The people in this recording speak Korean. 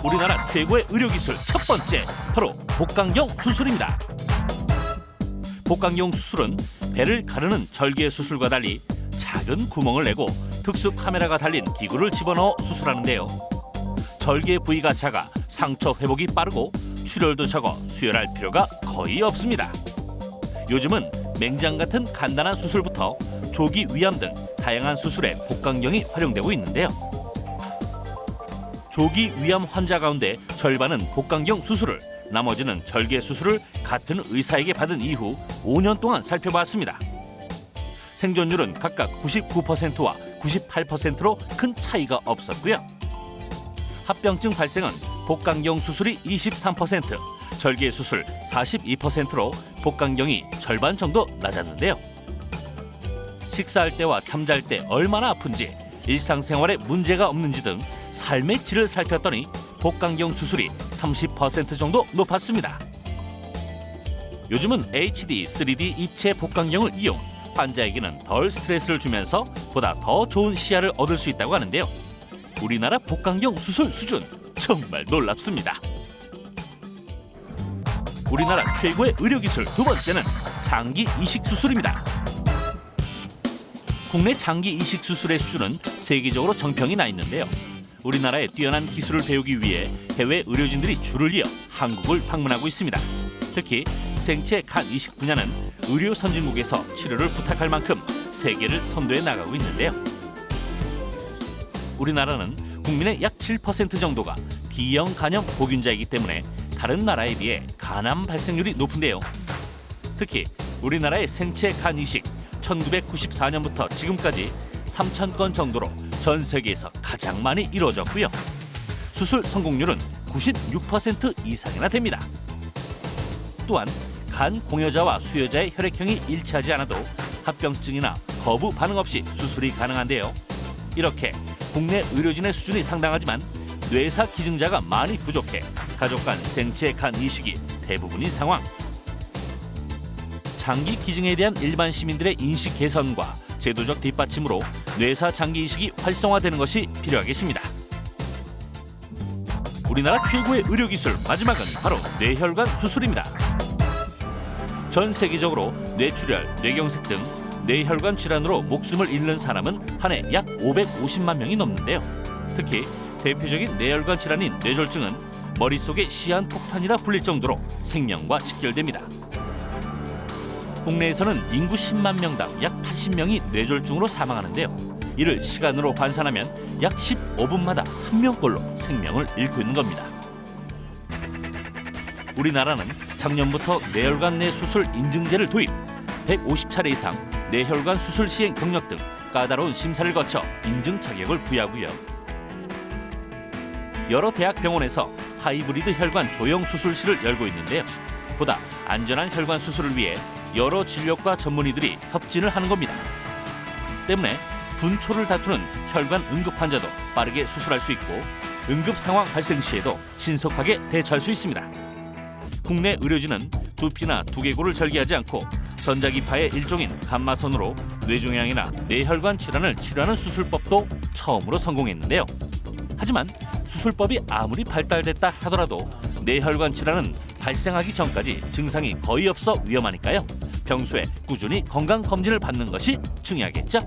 우리나라 최고의 의료기술 첫 번째, 바로 복강경 수술입니다. 복강경 수술은 배를 가르는 절개 수술과 달리 작은 구멍을 내고 특수 카메라가 달린 기구를 집어넣어 수술하는데요. 절개 부위가 작아 상처 회복이 빠르고 출혈도 적어 수혈할 필요가 거의 없습니다. 요즘은 맹장 같은 간단한 수술부터 조기 위암 등 다양한 수술에 복강경이 활용되고 있는데요. 조기 위암 환자 가운데 절반은 복강경 수술을, 나머지는 절개 수술을 같은 의사에게 받은 이후 5년 동안 살펴봤습니다. 생존율은 각각 99%와 98%로 큰 차이가 없었고요. 합병증 발생은 복강경 수술이 23%, 절개 수술 42%로 복강경이 절반 정도 낮았는데요. 식사할 때와 잠잘 때 얼마나 아픈지, 일상생활에 문제가 없는지 등 삶의 질을 살폈더니 복강경 수술이 30% 정도 높았습니다. 요즘은 HD, 3D 입체 복강경을 이용, 환자에게는 덜 스트레스를 주면서 보다 더 좋은 시야를 얻을 수 있다고 하는데요. 우리나라 복강경 수술 수준 정말 놀랍습니다. 우리나라 최고의 의료기술 두 번째는 장기 이식 수술입니다. 국내 장기 이식 수술의 수준은 세계적으로 정평이 나 있는데요. 우리나라의 뛰어난 기술을 배우기 위해 해외 의료진들이 줄을 이어 한국을 방문하고 있습니다. 특히 생체 간 이식 분야는 의료 선진국에서 치료를 부탁할 만큼 세계를 선도해 나가고 있는데요. 우리나라는 국민의 약 7% 정도가 B형 간염 보균자이기 때문에 다른 나라에 비해 간암 발생률이 높은데요. 특히 우리나라의 생체 간 이식 1994년부터 지금까지 3,000건 정도로 전 세계에서 가장 많이 이루어졌고요. 수술 성공률은 96% 이상이나 됩니다. 또한 간 공여자와 수여자의 혈액형이 일치하지 않아도 합병증이나 거부 반응 없이 수술이 가능한데요. 이렇게 국내 의료진의 수준이 상당하지만 뇌사 기증자가 많이 부족해 가족 간 생체 간 이식이 대부분인 상황. 장기 기증에 대한 일반 시민들의 인식 개선과 제도적 뒷받침으로 뇌사 장기 이식이 활성화되는 것이 필요하겠습니다. 우리나라 최고의 의료기술 마지막은 바로 뇌혈관 수술입니다. 전 세계적으로 뇌출혈, 뇌경색 등 뇌혈관 질환으로 목숨을 잃는 사람은 한 해 약 550만 명이 넘는데요. 특히 대표적인 뇌혈관 질환인 뇌졸중은 머릿속에 시한폭탄이라 불릴 정도로 생명과 직결됩니다. 국내에서는 인구 10만 명당 약 80명이 뇌졸중으로 사망하는데요. 이를 시간으로 환산하면 약 15분마다 한 명꼴로 생명을 잃고 있는 겁니다. 우리나라는 작년부터 뇌혈관 내 수술 인증제를 도입, 150차례 이상 뇌혈관 수술 시행 경력 등 까다로운 심사를 거쳐 인증 자격을 부여하고요. 여러 대학 병원에서 하이브리드 혈관 조형 수술실을 열고 있는데요. 보다 안전한 혈관 수술을 위해 여러 진료과 전문의들이 협진을 하는 겁니다. 때문에 분초를 다투는 혈관 응급 환자도 빠르게 수술할 수 있고 응급 상황 발생 시에도 신속하게 대처할 수 있습니다. 국내 의료진은 두피나 두개골을 절개하지 않고 전자기파의 일종인 감마선으로 뇌종양이나 뇌혈관 질환을 치료하는 수술법도 처음으로 성공했는데요. 하지만 수술법이 아무리 발달됐다 하더라도 뇌혈관 질환은 발생하기 전까지 증상이 거의 없어 위험하니까요. 평소에 꾸준히 건강 검진을 받는 것이 중요하겠죠.